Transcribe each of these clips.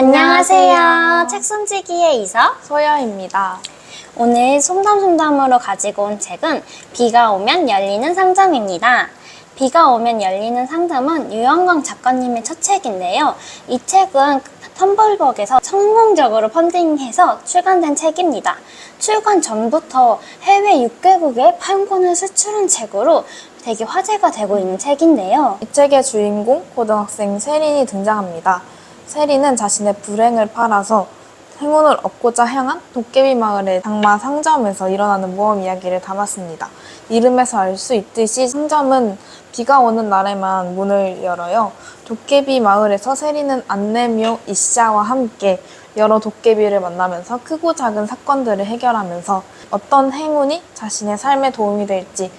안녕하세요. 책손지기의 이석, 소여입니다. 오늘 솜담솜담으로 가지고 온 책은 비가 오면 열리는 상점입니다. 비가 오면 열리는 상점은 유영광 작가님의 첫 책인데요. 이 책은 텀블벅에서 성공적으로 펀딩해서 출간된 책입니다. 출간 전부터 해외 6개국에 8권을 수출한 책으로 되게 화제가 되고 있는 책인데요. 이 책의 주인공 고등학생 세린이 등장합니다. 세린은 자신의 불행을 팔아서 행운을 얻고자 향한 도깨비 마을의 장마 상점에서 일어나는 모험 이야기를 담았습니다. 이름에서 알 수 있듯이 상점은 비가 오는 날에만 문을 열어요. 도깨비 마을에서 세린은 안내묘 이샤와 함께 여러 도깨비를 만나면서 크고 작은 사건들을 해결하면서 어떤 행운이 자신의 삶에 도움이 될지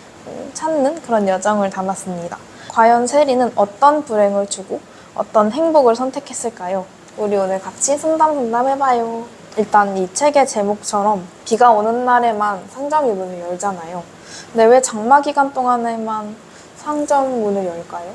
찾는 그런 여정을 담았습니다. 과연 세린은 어떤 불행을 주고 어떤 행복을 선택했을까요? 우리 오늘 같이 솜담솜담 해봐요. 일단 이 책의 제목처럼 비가 오는 날에만 상점이 문을 열잖아요. 근데 왜 장마 기간 동안에만 상점 문을 열까요?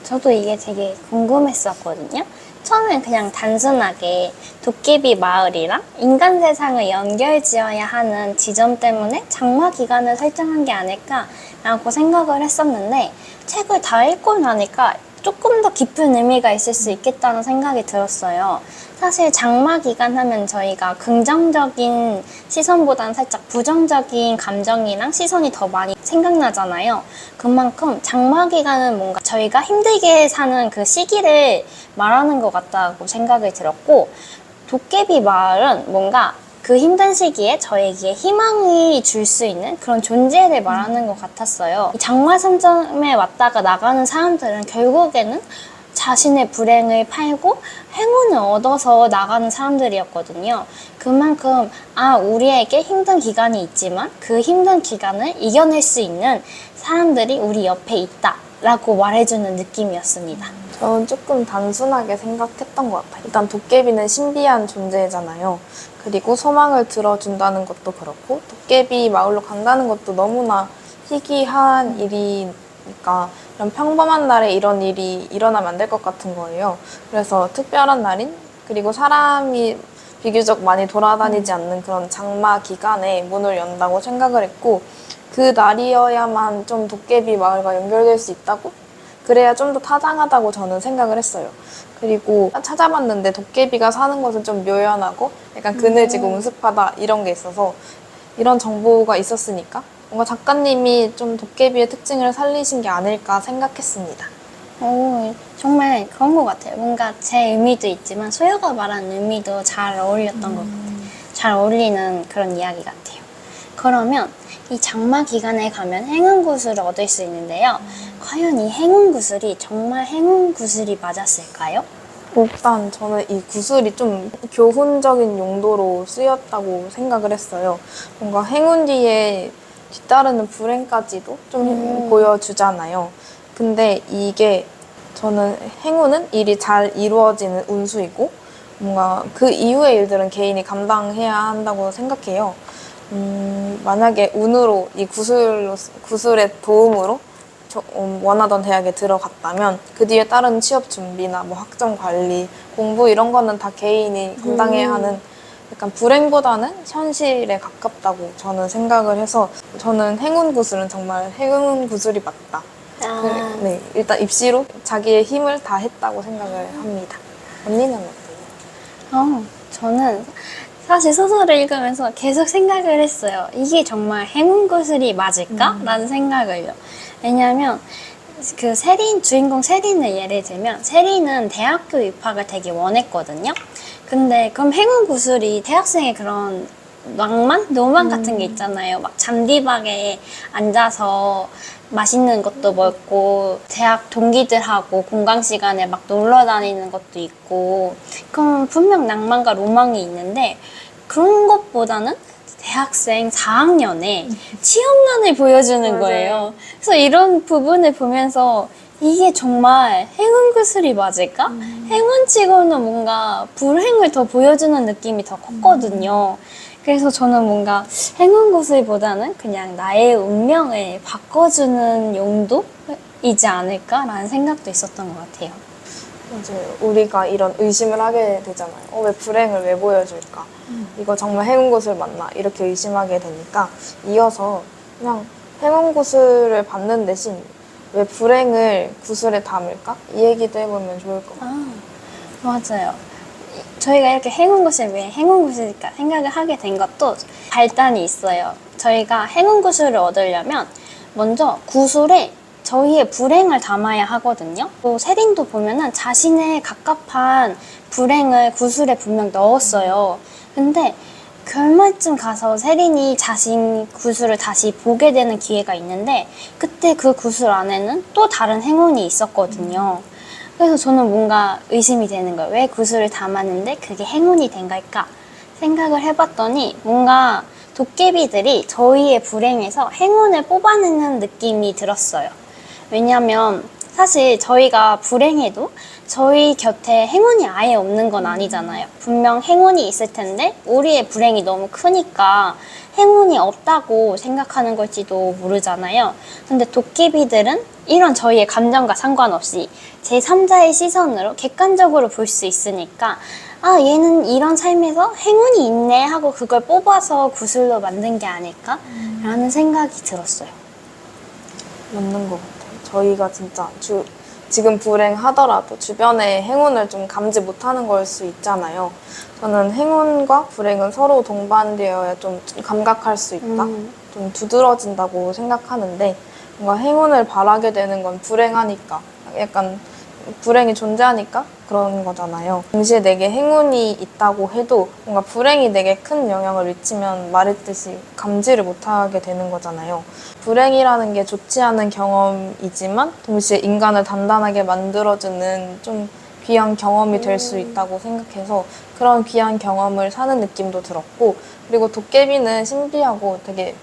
저도 이게 되게 궁금했었거든요. 처음엔 그냥 단순하게 도깨비 마을이랑 인간 세상을 연결지어야 하는 지점 때문에 장마 기간을 설정한 게 아닐까라고 생각을 했었는데 책을 다 읽고 나니까 조금 더 깊은 의미가 있을 수 있겠다는 생각이 들었어요. 사실 장마 기간 하면 저희가 긍정적인 시선보다는 살짝 부정적인 감정이랑 시선이 더 많이 생각나잖아요. 그만큼 장마 기간은 뭔가 저희가 힘들게 사는 그 시기를 말하는 것 같다고 생각이 들었고, 도깨비 마을은 뭔가 그 힘든 시기에 저에게 희망이 줄 수 있는 그런 존재를 말하는 것 같았어요. 장마 상점에 왔다가 나가는 사람들은 결국에는 자신의 불행을 팔고 행운을 얻어서 나가는 사람들이었거든요. 그만큼 우리에게 힘든 기간이 있지만 그 힘든 기간을 이겨낼 수 있는 사람들이 우리 옆에 있다 라고 말해주는 느낌이었습니다. 저는 조금 단순하게 생각했던 것 같아요. 일단 도깨비는 신비한 존재잖아요. 그리고 소망을 들어준다는 것도 그렇고 도깨비 마을로 간다는 것도 너무나 희귀한 일이니까 이런 평범한 날에 이런 일이 일어나면 안 될 것 같은 거예요. 그래서 특별한 날인 그리고 사람이 비교적 많이 돌아다니지 않는 그런 장마 기간에 문을 연다고 생각을 했고, 그 날이어야만 좀 도깨비 마을과 연결될 수 있다고? 그래야 좀 더 타당하다고 저는 생각을 했어요. 그리고 찾아봤는데 도깨비가 사는 곳은 좀 묘연하고 약간 그늘지고 음습하다 이런 게 있어서 이런 정보가 있었으니까 뭔가 작가님이 좀 도깨비의 특징을 살리신 게 아닐까 생각했습니다. 정말 그런 것 같아요. 뭔가 제 의미도 있지만 소유가 말한 의미도 잘 어울렸던 것 같아요. 잘 어울리는 그런 이야기 같아요. 그러면 이 장마 기간에 가면 행운 구슬을 얻을 수 있는데요. 과연 이 행운 구슬이 정말 행운 구슬이 맞았을까요? 일단 저는 이 구슬이 좀 교훈적인 용도로 쓰였다고 생각을 했어요. 뭔가 행운 뒤에 뒤따르는 불행까지도 좀 보여주잖아요. 근데 이게 저는 행운은 일이 잘 이루어지는 운수이고 뭔가 그 이후의 일들은 개인이 감당해야 한다고 생각해요. 만약에 운으로 이 구슬의 도움으로 원하던 대학에 들어갔다면 그 뒤에 따른 취업 준비나 뭐 학점 관리, 공부 이런 거는 다 개인이 감당해야 하는 약간 불행보다는 현실에 가깝다고 저는 생각을 해서 저는 행운 구슬은 정말 행운 구슬이 맞다. 네, 일단 입시로 자기의 힘을 다 했다고 생각을 합니다. 언니는 어때요? 저는 사실 소설을 읽으면서 계속 생각을 했어요. 이게 정말 행운 구슬이 맞을까? 라는 생각을요. 왜냐면 그 주인공 세린을 예를 들면 세린은 대학교 입학을 되게 원했거든요. 근데 그럼 행운 구슬이 대학생의 그런 낭만? 로망 같은 게 있잖아요. 막 잔디박에 앉아서 맛있는 것도 먹고 대학 동기들하고 공강 시간에 막 놀러 다니는 것도 있고, 그럼 분명 낭만과 로망이 있는데 그런 것보다는 대학생 4학년에 취업난을 보여주는 거예요. 그래서 이런 부분을 보면서 이게 정말 행운 구슬이 맞을까? 행운치고는 뭔가 불행을 더 보여주는 느낌이 더 컸거든요. 그래서 저는 뭔가 행운 구슬보다는 그냥 나의 운명을 바꿔주는 용도이지 않을까라는 생각도 있었던 것 같아요. 맞아요. 우리가 이런 의심을 하게 되잖아요. 왜 불행을 왜 보여줄까? 이거 정말 행운 구슬 맞나? 이렇게 의심하게 되니까 이어서 그냥 행운 구슬을 받는 대신 왜 불행을 구슬에 담을까? 이 얘기도 해보면 좋을 것 같아요. 맞아요. 저희가 이렇게 행운구슬 왜 행운구슬일까 생각을 하게 된 것도 발단이 있어요. 저희가 행운구슬을 얻으려면 먼저 구슬에 저희의 불행을 담아야 하거든요. 또 세린도 보면은 자신의 갑갑한 불행을 구슬에 분명 넣었어요. 근데 결말쯤 가서 세린이 자신 구슬을 다시 보게 되는 기회가 있는데 그때 그 구슬 안에는 또 다른 행운이 있었거든요. 그래서 저는 뭔가 의심이 되는 거예요. 왜 구슬을 담았는데 그게 행운이 된 걸까? 생각을 해봤더니 뭔가 도깨비들이 저희의 불행에서 행운을 뽑아내는 느낌이 들었어요. 왜냐면 사실 저희가 불행해도 저희 곁에 행운이 아예 없는 건 아니잖아요. 분명 행운이 있을 텐데 우리의 불행이 너무 크니까 행운이 없다고 생각하는 걸지도 모르잖아요. 근데 도깨비들은 이런 저희의 감정과 상관없이 제3자의 시선으로 객관적으로 볼 수 있으니까 아, 얘는 이런 삶에서 행운이 있네 하고 그걸 뽑아서 구슬로 만든 게 아닐까? 라는 생각이 들었어요. 맞는 것 같아요. 저희가 진짜 지금 불행하더라도 주변에 행운을 좀 감지 못하는 걸 수 있잖아요. 저는 행운과 불행은 서로 동반되어야 좀 감각할 수 있다. 좀 두드러진다고 생각하는데 뭔가 행운을 바라게 되는 건 불행하니까 약간 불행이 존재하니까 그런 거잖아요. 동시에 내게 행운이 있다고 해도 뭔가 불행이 내게 큰 영향을 미치면 말했듯이 감지를 못하게 되는 거잖아요. 불행이라는 게 좋지 않은 경험이지만 동시에 인간을 단단하게 만들어주는 좀 귀한 경험이 될 수 있다고 생각해서 그런 귀한 경험을 사는 느낌도 들었고 그리고 도깨비는 신비하고 되게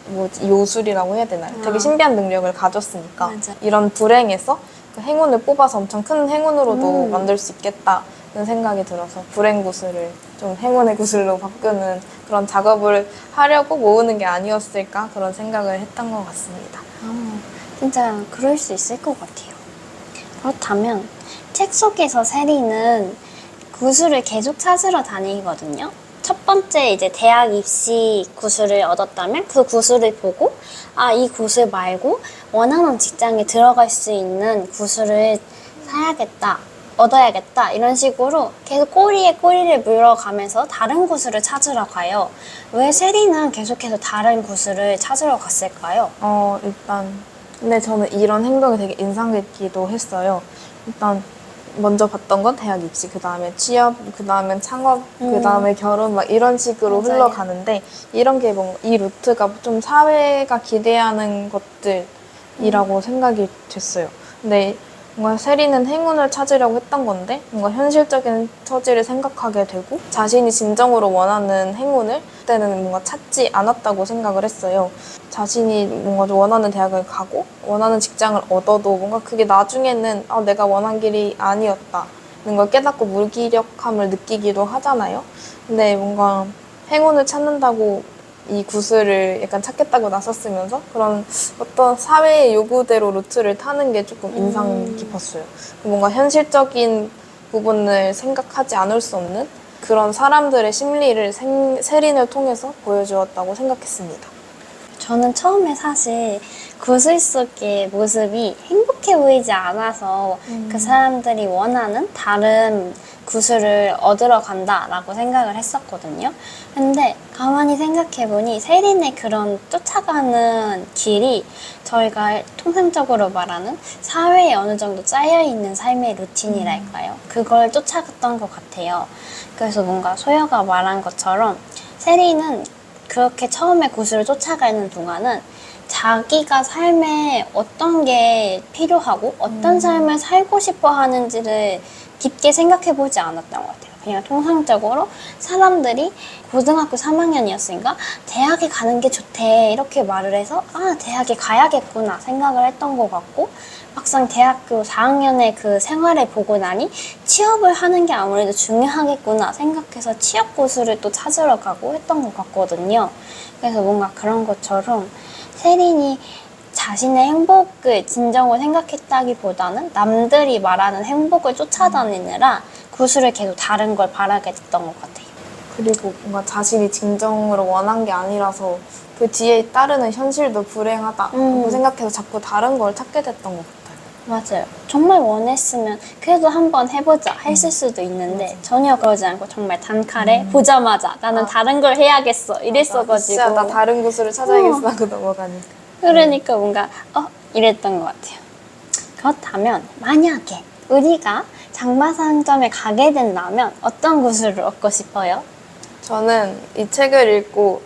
요술이라고 해야 되나요? 되게 신비한 능력을 가졌으니까 맞아. 이런 불행에서 그 행운을 뽑아서 엄청 큰 행운으로도 만들 수 있겠다는 생각이 들어서 불행 구슬을 좀 행운의 구슬로 바꾸는 그런 작업을 하려고 모으는 게 아니었을까 그런 생각을 했던 것 같습니다. 진짜 그럴 수 있을 것 같아요. 그렇다면 책 속에서 세리는 구슬을 계속 찾으러 다니거든요. 첫 번째 이제 대학 입시 구슬을 얻었다면 그 구슬을 보고 아, 이 구슬 말고 원하는 직장에 들어갈 수 있는 구슬을 사야겠다, 얻어야겠다 이런 식으로 계속 꼬리에 꼬리를 물어가면서 다른 구슬을 찾으러 가요. 왜 세리는 계속해서 다른 구슬을 찾으러 갔을까요? 일단 근데 저는 이런 행동이 되게 인상 깊기도 했어요. 일단 먼저 봤던 건 대학 입시, 그 다음에 취업, 그 다음에 창업, 그 다음에 결혼 막 이런 식으로 맞아요. 흘러가는데 이런 게 뭔가 이 루트가 좀 사회가 기대하는 것들이라고 생각이 됐어요. 근데 뭔가 세리는 행운을 찾으려고 했던 건데 뭔가 현실적인 처지를 생각하게 되고 자신이 진정으로 원하는 행운을 그때는 뭔가 찾지 않았다고 생각을 했어요. 자신이 뭔가 원하는 대학을 가고 원하는 직장을 얻어도 뭔가 그게 나중에는 내가 원한 길이 아니었다는 걸 깨닫고 무기력함을 느끼기도 하잖아요. 근데 뭔가 행운을 찾는다고 이 구슬을 약간 찾겠다고 나섰으면서 그런 어떤 사회의 요구대로 루트를 타는 게 조금 인상 깊었어요. 뭔가 현실적인 부분을 생각하지 않을 수 없는 그런 사람들의 심리를 세린을 통해서 보여주었다고 생각했습니다. 저는 처음에 사실 구슬 속의 모습이 행복해 보이지 않아서 그 사람들이 원하는 다른 구슬을 얻으러 간다라고 생각을 했었거든요. 근데 가만히 생각해보니 세린의 그런 쫓아가는 길이 저희가 통상적으로 말하는 사회에 어느 정도 짜여있는 삶의 루틴이랄까요? 그걸 쫓아갔던 것 같아요. 그래서 뭔가 소여가 말한 것처럼 세린은 그렇게 처음에 구슬을 쫓아가는 동안은 자기가 삶에 어떤 게 필요하고 어떤 삶을 살고 싶어 하는지를 깊게 생각해 보지 않았던 것 같아요. 그냥 통상적으로 사람들이 고등학교 3학년이었으니까 대학에 가는 게 좋대 이렇게 말을 해서 아, 대학에 가야겠구나 생각을 했던 것 같고 막상 대학교 4학년의 그 생활을 보고 나니 취업을 하는 게 아무래도 중요하겠구나 생각해서 취업 구슬을 또 찾으러 가고 했던 것 같거든요. 그래서 뭔가 그런 것처럼 세린이 자신의 행복을 진정으로 생각했다기보다는 남들이 말하는 행복을 쫓아다니느라 구슬을 계속 다른 걸 바라게 됐던 것 같아요. 그리고 뭔가 자신이 진정으로 원한 게 아니라서 그 뒤에 따르는 현실도 불행하다고 생각해서 자꾸 다른 걸 찾게 됐던 것 같아요. 맞아요. 정말 원했으면 그래도 한번 해보자 했을 수도 있는데 전혀 그러지 않고 정말 단칼에 보자마자 나는 다른 걸 해야겠어 이랬어가지고 진짜 나 다른 곳으로 찾아야겠어 하고 넘어가니까. 그러니까 뭔가 이랬던 것 같아요. 그렇다면 만약에 우리가 장마상점에 가게 된다면 어떤 구슬을 얻고 싶어요? 저는 이 책을 읽고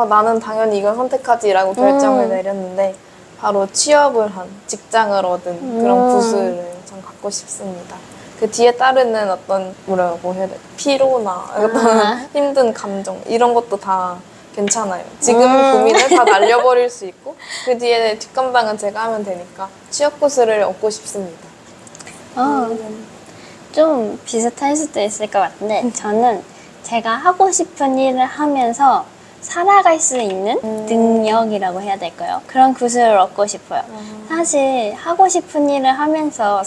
나는 당연히 이걸 선택하지라고 결정을 내렸는데 바로 취업을 한 직장을 얻은 그런 구슬을 전 갖고 싶습니다. 그 뒤에 따르는 어떤 뭐라고 해야 돼 피로나 어떤 힘든 감정 이런 것도 다 괜찮아요. 지금 고민을 다 날려버릴 수 있고 그 뒤에 뒷감당은 제가 하면 되니까 취업 구슬을 얻고 싶습니다. 좀 비슷할 수도 있을 것 같은데 저는 제가 하고 싶은 일을 하면서 살아갈 수 있는 능력이라고 해야 될까요? 그런 구슬을 얻고 싶어요. 사실 하고 싶은 일을 하면서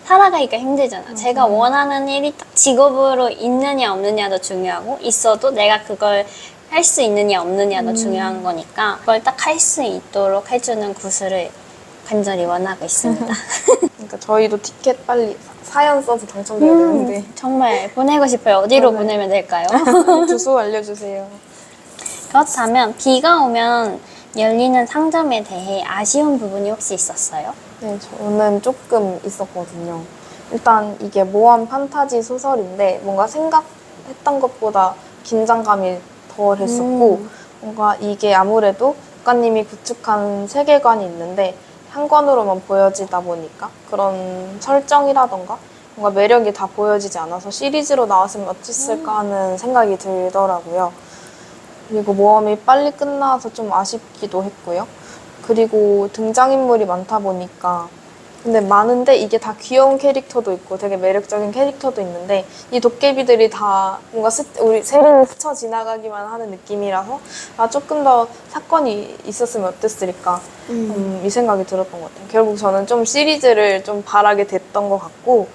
살아가기가 힘들잖아. 제가 원하는 일이 딱 직업으로 있느냐 없느냐도 중요하고 있어도 내가 그걸 할 수 있느냐 없느냐도 중요한 거니까 그걸 딱 할 수 있도록 해주는 구슬을 간절히 원하고 있습니다. 그러니까 저희도 티켓 빨리 사연 써서 당첨돼야 되는데 정말 보내고 싶어요. 어디로 보내면 될까요? 주소 알려주세요. 그렇다면 비가 오면 열리는 상점에 대해 아쉬운 부분이 혹시 있었어요? 네, 저는 조금 있었거든요. 일단 이게 모험 판타지 소설인데 뭔가 생각했던 것보다 긴장감이 덜 했었고 뭔가 이게 아무래도 작가님이 구축한 세계관이 있는데 한 권으로만 보여지다 보니까 그런 설정이라던가 뭔가 매력이 다 보여지지 않아서 시리즈로 나왔으면 어땠을까 하는 생각이 들더라고요. 그리고 모험이 빨리 끝나서 좀 아쉽기도 했고요. 그리고 등장인물이 많다 보니까 근데 많은데 이게 다 귀여운 캐릭터도 있고 되게 매력적인 캐릭터도 있는데 이 도깨비들이 다 뭔가 우리 세를 스쳐 지나가기만 하는 느낌이라서 조금 더 사건이 있었으면 어땠을까 이 생각이 들었던 것 같아요. 결국 저는 좀 시리즈를 좀 바라게 됐던 것 같고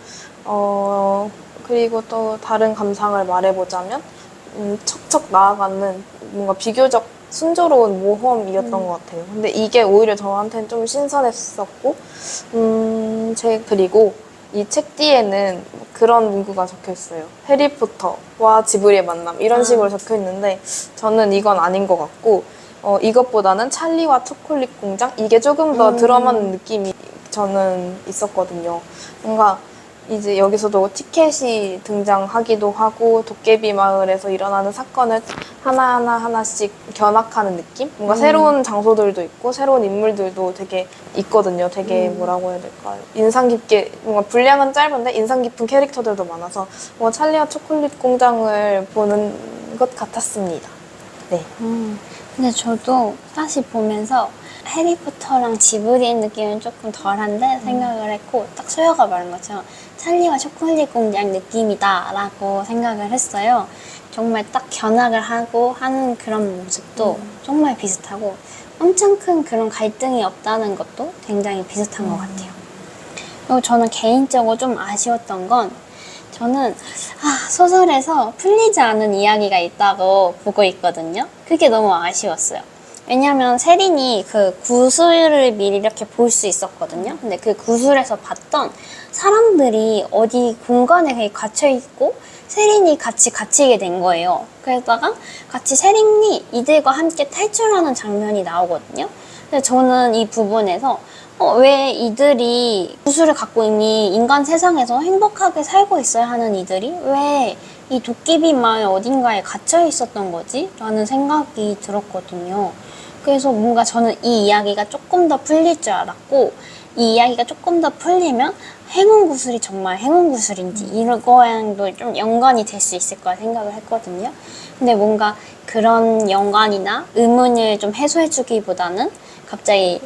그리고 또 다른 감상을 말해보자면 척척 나아가는 뭔가 비교적 순조로운 모험이었던 것 같아요. 근데 이게 오히려 저한테는 좀 신선했었고, 그리고 이 책 뒤에는 그런 문구가 적혀 있어요. 해리포터와 지브리의 만남 이런 식으로 적혀 있는데 저는 이건 아닌 것 같고 이것보다는 찰리와 초콜릿 공장 이게 조금 더 드라마는 느낌이 저는 있었거든요. 뭔가 이제 여기서도 티켓이 등장하기도 하고 도깨비 마을에서 일어나는 사건을 하나씩 견학하는 느낌? 뭔가 새로운 장소들도 있고 새로운 인물들도 되게 있거든요. 되게 뭐라고 해야 될까요? 인상 깊게 뭔가 분량은 짧은데 인상 깊은 캐릭터들도 많아서 뭔가 찰리와 초콜릿 공장을 보는 것 같았습니다. 네. 근데 저도 사실 보면서 해리포터랑 지브리의 느낌은 조금 덜한데 생각을 했고 딱 소여가 말한 것처럼 찰리와 초콜릿 공장 느낌이다 라고 생각을 했어요. 정말 딱 견학을 하고 하는 그런 모습도 정말 비슷하고 엄청 큰 그런 갈등이 없다는 것도 굉장히 비슷한 것 같아요. 그리고 저는 개인적으로 좀 아쉬웠던 건 저는 소설에서 풀리지 않은 이야기가 있다고 보고 있거든요. 그게 너무 아쉬웠어요. 왜냐면 세린이 그 구슬을 미리 이렇게 볼 수 있었거든요. 근데 그 구슬에서 봤던 사람들이 어디 공간에 갇혀있고 세린이 같이 갇히게 된 거예요. 그러다가 같이 세린이 이들과 함께 탈출하는 장면이 나오거든요. 근데 저는 이 부분에서 왜 이들이 구슬을 갖고 이미 인간 세상에서 행복하게 살고 있어야 하는 이들이 왜 이 도깨비 마을 어딘가에 갇혀 있었던 거지? 라는 생각이 들었거든요. 그래서 뭔가 저는 이 이야기가 조금 더 풀릴 줄 알았고 이 이야기가 조금 더 풀리면 행운 구슬이 정말 행운 구슬인지 이거랑도 좀 연관이 될 수 있을 거라 생각을 했거든요. 근데 뭔가 그런 연관이나 의문을 좀 해소해주기보다는 갑자기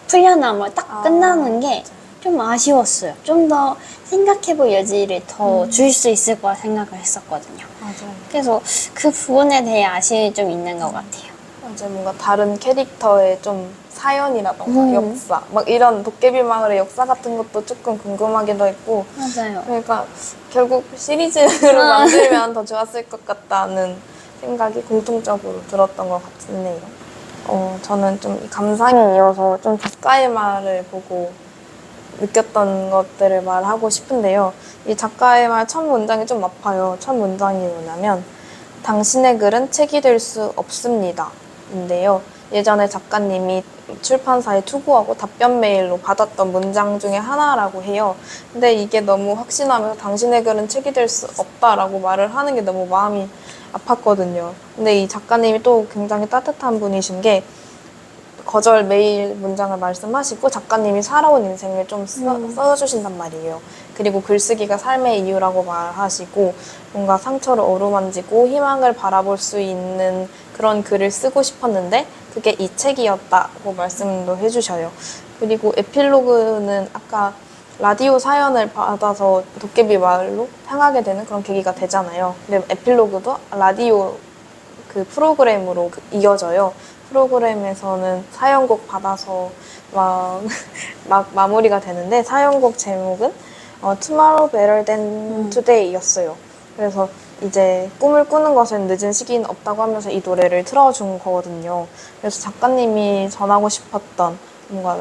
풀려나면 딱 끝나는 게 좀 아쉬웠어요. 좀 더 생각해볼 여지를 더 줄 수 있을 거라 생각을 했었거든요. 맞아요. 그래서 그 부분에 대해 아쉬움이 좀 있는 것 같아요. 이제 뭔가 다른 캐릭터의 좀 사연이라던가 역사, 막 이런 도깨비 마을의 역사 같은 것도 조금 궁금하기도 했고, 맞아요. 그러니까 결국 시리즈로 만들면 더 좋았을 것 같다는 생각이 공통적으로 들었던 것 같네요. 저는 좀 이 감상에 이어서 좀 작가의 말을 보고 느꼈던 것들을 말하고 싶은데요. 이 작가의 말 첫 문장이 좀 아파요. 첫 문장이 뭐냐면 당신의 글은 책이 될 수 없습니다. 인데요. 예전에 작가님이 출판사에 투고하고 답변 메일로 받았던 문장 중에 하나라고 해요. 근데 이게 너무 확신하면서 당신의 글은 책이 될 수 없다라고 말을 하는 게 너무 마음이 아팠거든요. 근데 이 작가님이 또 굉장히 따뜻한 분이신 게 거절 메일 문장을 말씀하시고 작가님이 살아온 인생을 좀 써주신단 말이에요. 그리고 글쓰기가 삶의 이유라고 말하시고 뭔가 상처를 어루만지고 희망을 바라볼 수 있는 그런 글을 쓰고 싶었는데 그게 이 책이었다고 말씀도 해주셔요. 그리고 에필로그는 아까 라디오 사연을 받아서 도깨비 마을로 향하게 되는 그런 계기가 되잖아요. 근데 에필로그도 라디오 그 프로그램으로 이어져요. 프로그램에서는 사연곡 받아서 막 마무리가 되는데 사연곡 제목은 Tomorrow Better Than Today였어요. 그래서 이제 꿈을 꾸는 것은 늦은 시기는 없다고 하면서 이 노래를 틀어준 거거든요. 그래서 작가님이 전하고 싶었던 뭔가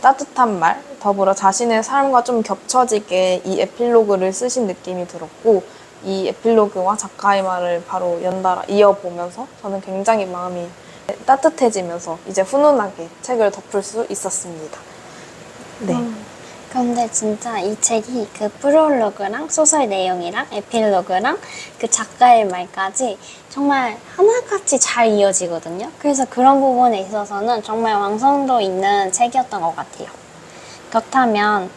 따뜻한 말, 더불어 자신의 삶과 좀 겹쳐지게 이 에필로그를 쓰신 느낌이 들었고 이 에필로그와 작가의 말을 바로 연달아 이어보면서 저는 굉장히 마음이 따뜻해지면서 이제 훈훈하게 책을 덮을 수 있었습니다. 네. 근데 진짜 이 책이 그 프롤로그랑 소설 내용이랑 에필로그랑 그 작가의 말까지 정말 하나같이 잘 이어지거든요. 그래서 그런 부분에 있어서는 정말 완성도 있는 책이었던 것 같아요. 그렇다면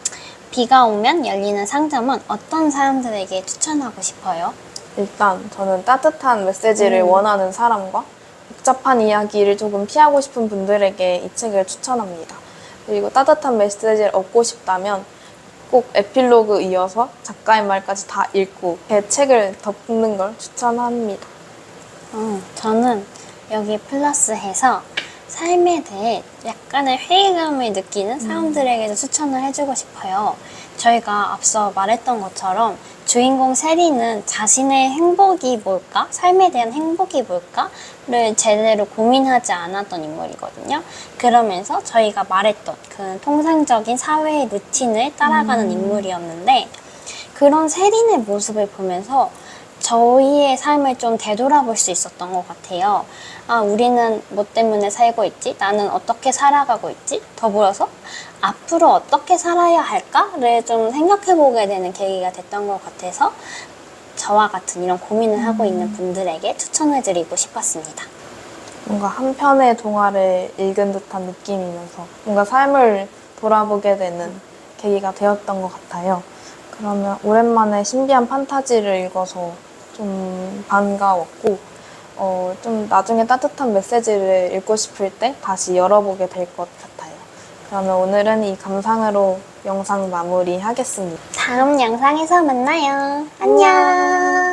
비가 오면 열리는 상점은 어떤 사람들에게 추천하고 싶어요? 일단 저는 따뜻한 메시지를 원하는 사람과 복잡한 이야기를 조금 피하고 싶은 분들에게 이 책을 추천합니다. 그리고 따뜻한 메시지를 얻고 싶다면 꼭 에필로그 이어서 작가의 말까지 다 읽고 제 책을 덮는 걸 추천합니다. 저는 여기 플러스해서 삶에 대해 약간의 회의감을 느끼는 사람들에게도 추천을 해주고 싶어요. 저희가 앞서 말했던 것처럼 주인공 세리는 자신의 행복이 뭘까? 삶에 대한 행복이 뭘까?를 제대로 고민하지 않았던 인물이거든요. 그러면서 저희가 말했던 그 통상적인 사회의 루틴을 따라가는 인물이었는데 그런 세린의 모습을 보면서 저희의 삶을 좀 되돌아볼 수 있었던 것 같아요. 아, 우리는 뭐 때문에 살고 있지? 나는 어떻게 살아가고 있지? 더불어서 앞으로 어떻게 살아야 할까를 좀 생각해보게 되는 계기가 됐던 것 같아서 저와 같은 이런 고민을 하고 있는 분들에게 추천을 드리고 싶었습니다. 뭔가 한 편의 동화를 읽은 듯한 느낌이면서 뭔가 삶을 돌아보게 되는 계기가 되었던 것 같아요. 그러면 오랜만에 신비한 판타지를 읽어서 좀 반가웠고 좀 나중에 따뜻한 메시지를 읽고 싶을 때 다시 열어보게 될 것 같아요. 그러면 오늘은 이 감상으로 영상 마무리하겠습니다. 다음 영상에서 만나요. 안녕.